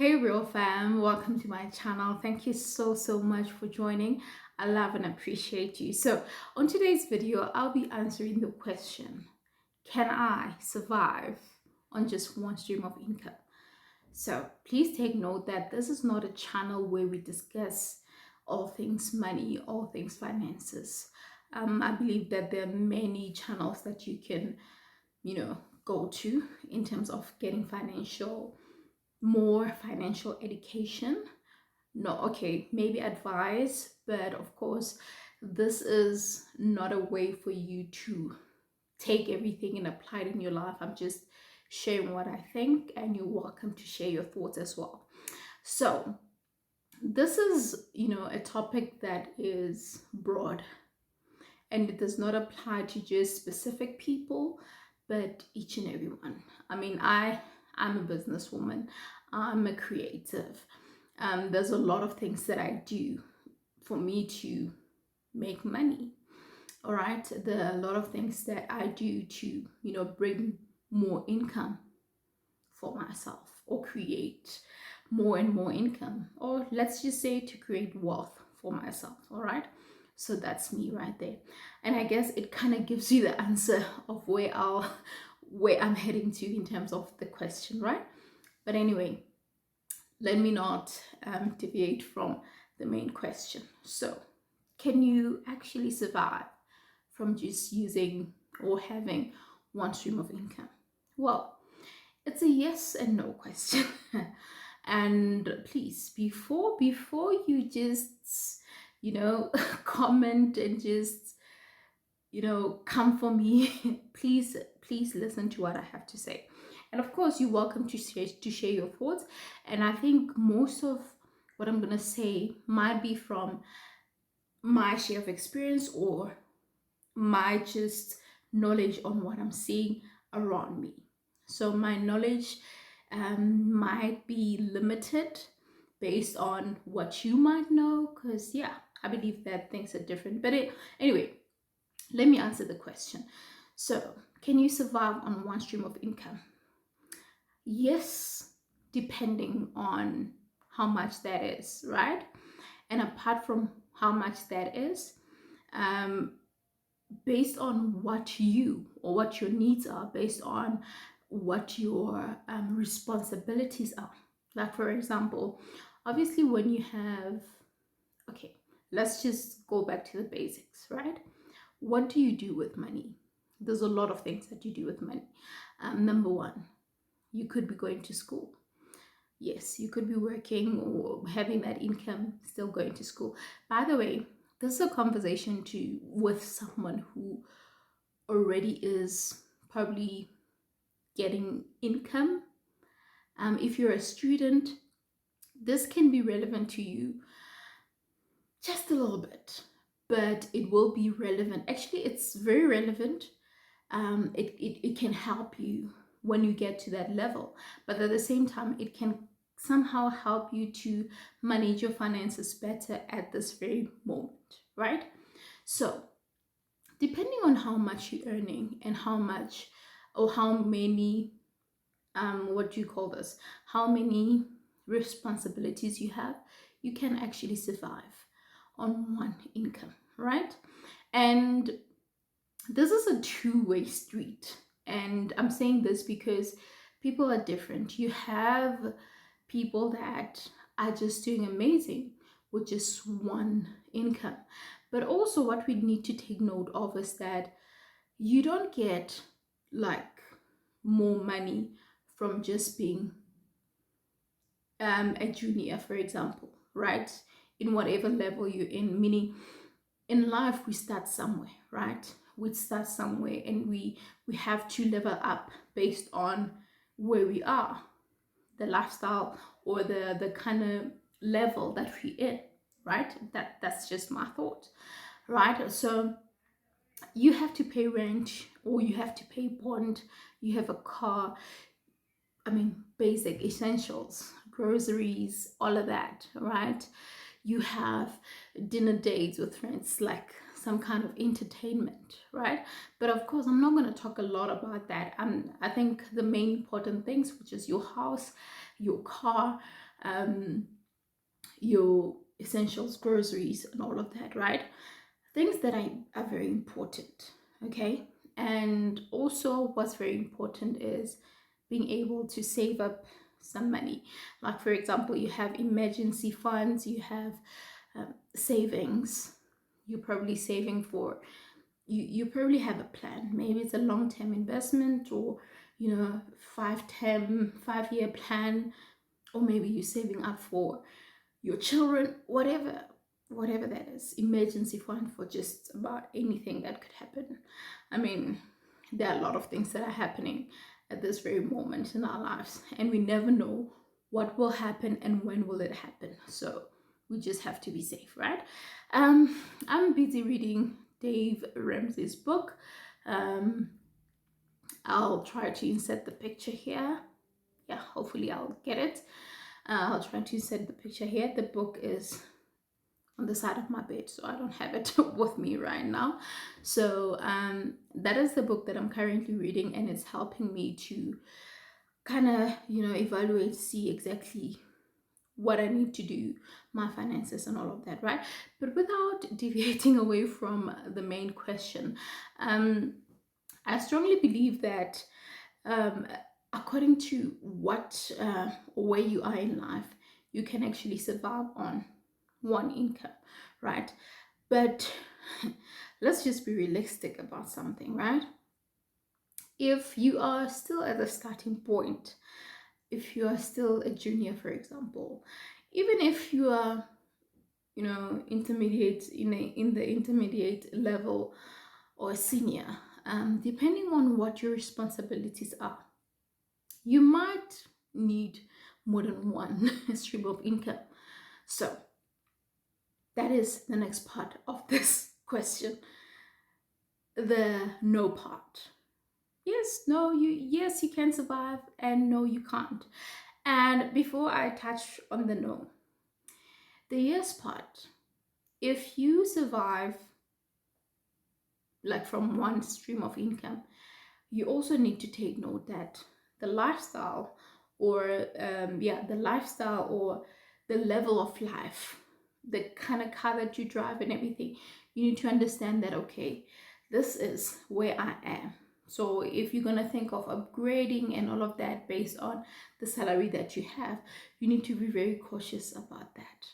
Hey real fam, welcome to my channel. Thank you so much for joining. I love and appreciate you. So on today's video, I'll be answering the question, can I survive on just one stream of income? So please take note that this is not a channel where we discuss all things money, all things finances. I believe that there are many channels that you can, go to in terms of getting more financial education. No, okay, maybe advice, but of course, this is not a way for you to take everything and apply it in your life. I'm just sharing what I think, and you're welcome to share your thoughts as well. So, this is, a topic that is broad and it does not apply to just specific people, but each and everyone. I mean, I'm a businesswoman, I'm a creative. There's a lot of things that I do for me to make money. All right, there are a lot of things that I do to, bring more income for myself or create more and more income, or let's just say to create wealth for myself. All right, so that's me right there. And I guess it kind of gives you the answer of where I'm heading to in terms of the question, right? But anyway, let me not deviate from the main question. So, can you actually survive from just using or having one stream of income? Well, it's a yes and no question. And please, before you just, comment and just, come for me, please listen to what I have to say. And of course, you're welcome to share your thoughts. And I think most of what I'm gonna say might be from my share of experience or my just knowledge on what I'm seeing around me. So my knowledge might be limited based on what you might know, because yeah, I believe that things are different. But anyway, let me answer the question. So, can you survive on one stream of income? Yes, depending on how much that is, right? And apart from how much that is, um, based on what your needs are, based on what your responsibilities are. Like, for example, obviously, when you have, okay, let's just go back to the basics, right? What do you do with money? There's a lot of things that you do with money. Number one, you could be going to school. Yes, you could be working or having that income, still going to school. By the way, this is a conversation with someone who already is probably getting income. If you're a student, this can be relevant to you just a little bit, but it will be relevant. Actually, it's very relevant. It can help you when you get to that level, but at the same time, it can somehow help you to manage your finances better at this very moment, right? So, depending on how much you're earning and how much or how many, what do you call this, how many responsibilities you have, you can actually survive on one income, right? And this is a two-way street. And I'm saying this because people are different. You have people that are just doing amazing with just one income. But also, what we need to take note of is that you don't get like more money from just being a junior, for example, right? In whatever level you're in, meaning in life we start somewhere, right? We start somewhere and we have to level up based on where we are, the lifestyle or the kind of level that we're in, right? That's just my thought, right? So you have to pay rent or you have to pay bond, you have a car, I mean, basic essentials, groceries, all of that, right? You have dinner dates with friends, like some kind of entertainment, right? But of course, I'm not going to talk a lot about that. I think the main important things, which is your house, your car, your essentials, groceries, and all of that, right? Things that are very important, okay? And also, what's very important is being able to save up some money. Like, for example, you have emergency funds, you have savings. You're probably saving for, you probably have a plan. Maybe it's a long-term investment, or 5-10 5-year plan, or maybe you're saving up for your children, whatever that is. Emergency fund for just about anything that could happen. I mean, there are a lot of things that are happening at this very moment in our lives, and we never know what will happen and when will it happen. So we just have to be safe, right? I'm busy reading Dave Ramsey's book. I'll try to insert the picture here. Yeah, hopefully I'll get it. I'll try to insert the picture here. The book is on the side of my bed, so I don't have it with me right now. So that is the book that I'm currently reading, and it's helping me to kind of evaluate, see exactly what I need to do, my finances and all of that, right? But without deviating away from the main question, I strongly believe that according to what where you are in life, you can actually survive on one income, right? But let's just be realistic about something, right? If you are still at the starting point, if you are still a junior, for example, even if you are intermediate, in the intermediate level, or senior, depending on what your responsibilities are, you might need more than one stream of income. So that is the next part of this question, the no part. Yes, no, yes, you can survive, and no, you can't. And before I touch on the no, the yes part, if you survive like from one stream of income, you also need to take note that the lifestyle, or the lifestyle, or the level of life, the kind of car that you drive and everything, you need to understand that, okay, this is where I am. So if you're going to think of upgrading and all of that based on the salary that you have, you need to be very cautious about that.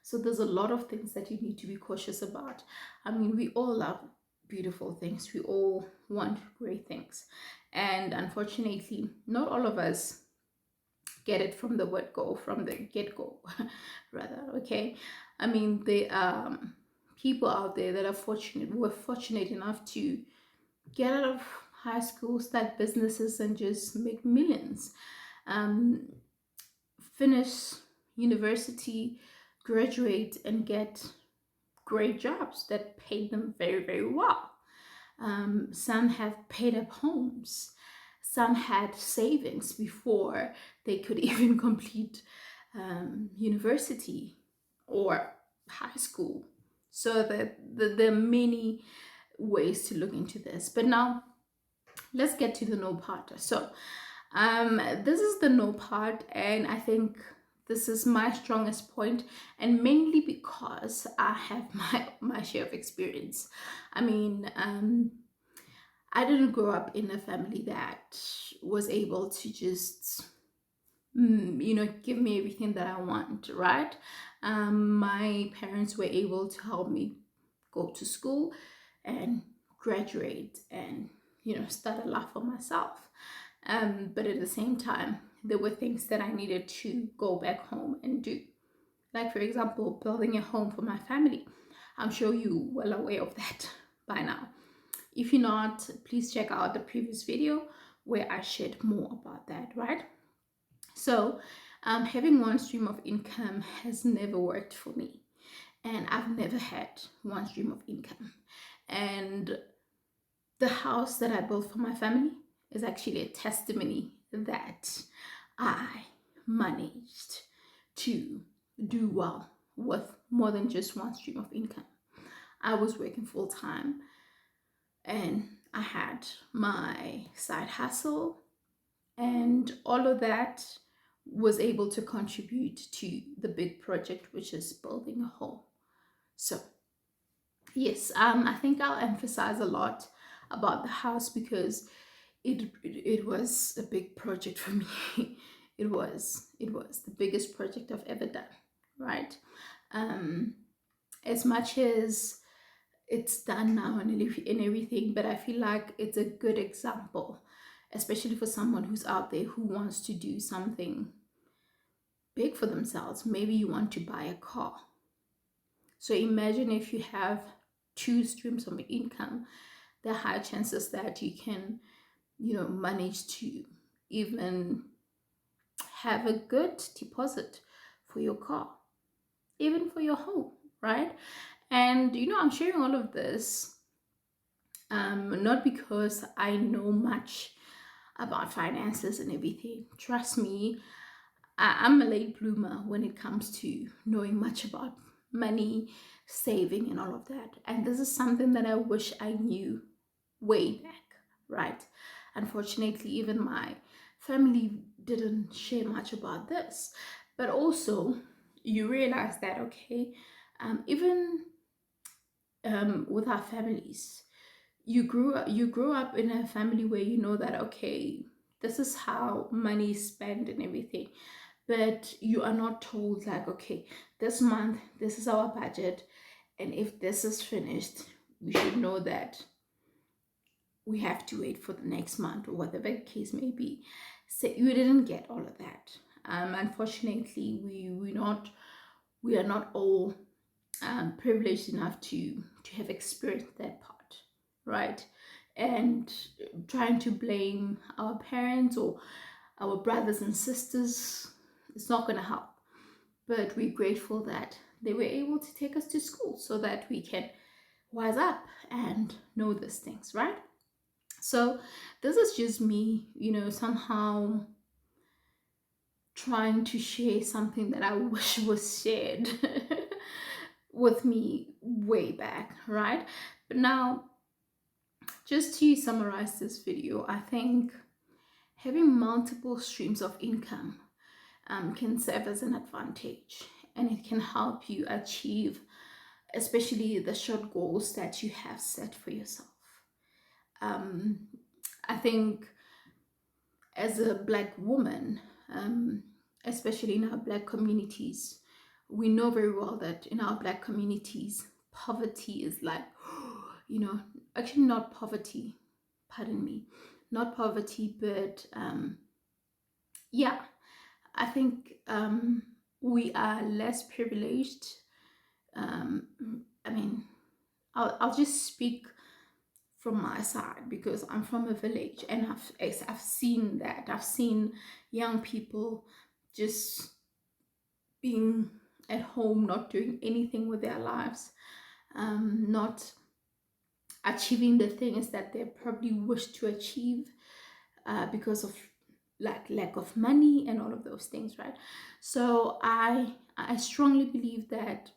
So there's a lot of things that you need to be cautious about. I mean, we all love beautiful things, we all want great things, and unfortunately not all of us get it from the get-go rather, okay? I mean, there are people out there that are were fortunate enough to get out of high school, start businesses, and just make millions, finish university, graduate, and get great jobs that paid them very, very well. Some have paid up homes. Some had savings before they could even complete university or high school. So there are many ways to look into this. But now let's get to the no part. So this is the no part, and I think this is my strongest point, and mainly because I have my share of experience. I mean, I didn't grow up in a family that was able to just give me everything that I want, right? My parents were able to help me go to school and graduate and start a life for myself. But at the same time, there were things that I needed to go back home and do. Like, for example, building a home for my family. I'm sure you're well aware of that by now. If you're not, please check out the previous video where I shared more about that, right? So having one stream of income has never worked for me. And I've never had one stream of income. And the house that I built for my family is actually a testimony that I managed to do well with more than just one stream of income. I was working full time, and I had my side hustle, and all of that was able to contribute to the big project, which is building a home. So yes, I think I'll emphasize a lot about the house because it was a big project for me. It was the biggest project I've ever done, right? um as much as it's done now and everything, but I feel like it's a good example, especially for someone who's out there who wants to do something big for themselves. Maybe you want to buy a car. So imagine if you have two streams of income, there are high chances that you can, manage to even have a good deposit for your car, even for your home, right? And I'm sharing all of this not because I know much about finances and everything. Trust me, I'm a late bloomer when it comes to knowing much about money, saving, and all of that. And this is something that I wish I knew way back, right? Unfortunately, even my family didn't share much about this. But also, you realize that, okay, even with our families, you grew up in a family where you know that, okay, this is how money is spent and everything, but you are not told like, okay, this month this is our budget, and if this is finished, we should know that we have to wait for the next month or whatever the case may be. So you didn't get all of that. Unfortunately, we are not all privileged enough to have experienced that part, right? And trying to blame our parents or our brothers and sisters, it's not going to help. But we're grateful that they were able to take us to school so that we can wise up and know these things, right? So this is just me, somehow trying to share something that I wish was shared with me way back, right? But now, just to summarize this video, I think having multiple streams of income can serve as an advantage, and it can help you achieve, especially the short goals that you have set for yourself. I think as a Black woman, especially in our Black communities, we know very well that in our Black communities, poverty is like, actually not poverty, pardon me, not poverty, but yeah, I think we are less privileged. Um, I mean, I'll just speak from my side because I'm from a village, and I've seen that. I've seen young people just being at home, not doing anything with their lives, not achieving the things that they probably wish to achieve because of lack of money and all of those things, right? So I strongly believe that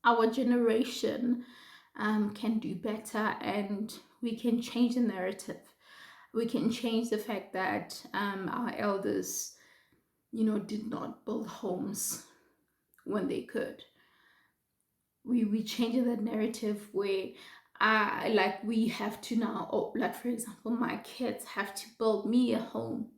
our generation can do better, and we can change the narrative. We can change the fact that our elders, did not build homes when they could. We change that narrative where we have to now, oh, like for example, my kids have to build me a home.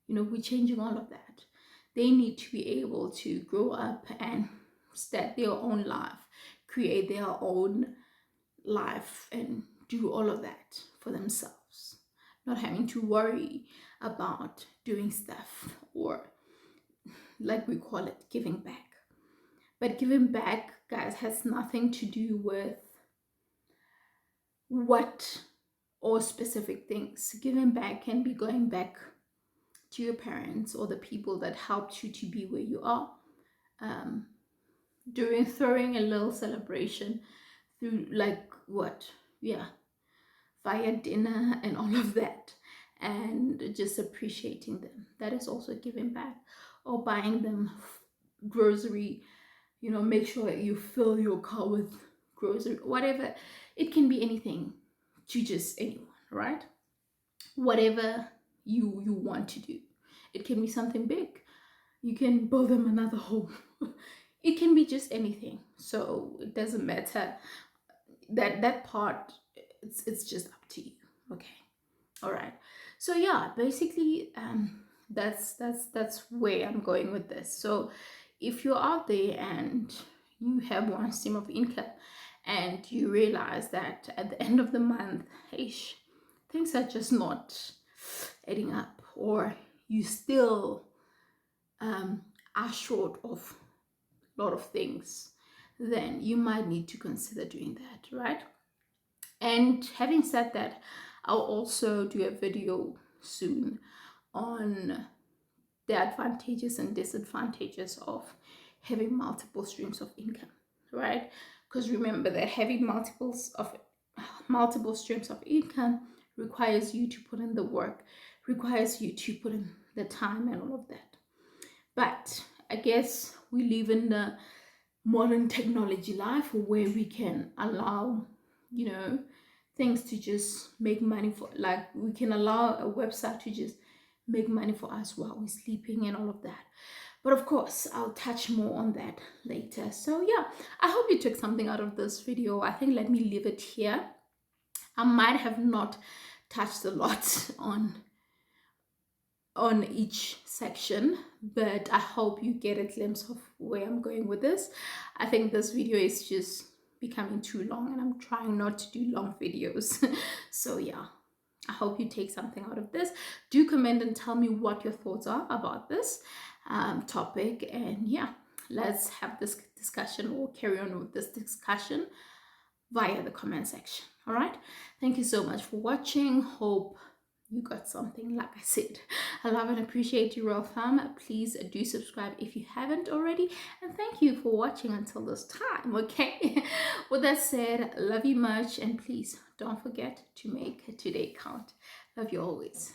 We're changing all of that. They need to be able to grow up and start their own life, create their own life, and do all of that for themselves, not having to worry about doing stuff, or like we call it, giving back. But giving back, guys, has nothing to do with what or specific things. Giving back can be going back to your parents or the people that helped you to be where you are, throwing a little celebration through, like, what, yeah, via dinner and all of that, and just appreciating them. That is also giving back. Or buying them grocery, make sure that you fill your car with grocery, whatever. It can be anything to just anyone, right? Whatever you want to do. It can be something big. You can build them another home. It can be just anything. So it doesn't matter. That part, it's just up to you. Okay. All right. So yeah, basically, that's where I'm going with this. So if you're out there and you have one stream of income and you realize that at the end of the month, ish, things are just not adding up, or you still are short of a lot of things, then you might need to consider doing that, right? And having said that, I'll also do a video soon on the advantages and disadvantages of having multiple streams of income, right? Because remember that having multiple streams of income requires you to put in the work, requires you to put in the time and all of that. But I guess we live in the modern technology life where we can allow, things to just make money for, like, we can allow a website to just make money for us while we're sleeping and all of that. But of course, I'll touch more on that later. So yeah, I hope you took something out of this video. I think let me leave it here. I might have not touched a lot on each section, but I hope you get a glimpse of where I'm going with this. I think this video is just becoming too long and I'm trying not to do long videos. So yeah, I hope you take something out of this. Do comment and tell me what your thoughts are about this topic, and yeah, let's have this discussion or carry on with this discussion via the comment section. All right, thank you so much for watching. Hope you got something. Like I said, I love and appreciate you, Real Fam. Please do subscribe if you haven't already, and thank you for watching until this time. Okay. With that said, love you much, and please don't forget to make today count. Love you always.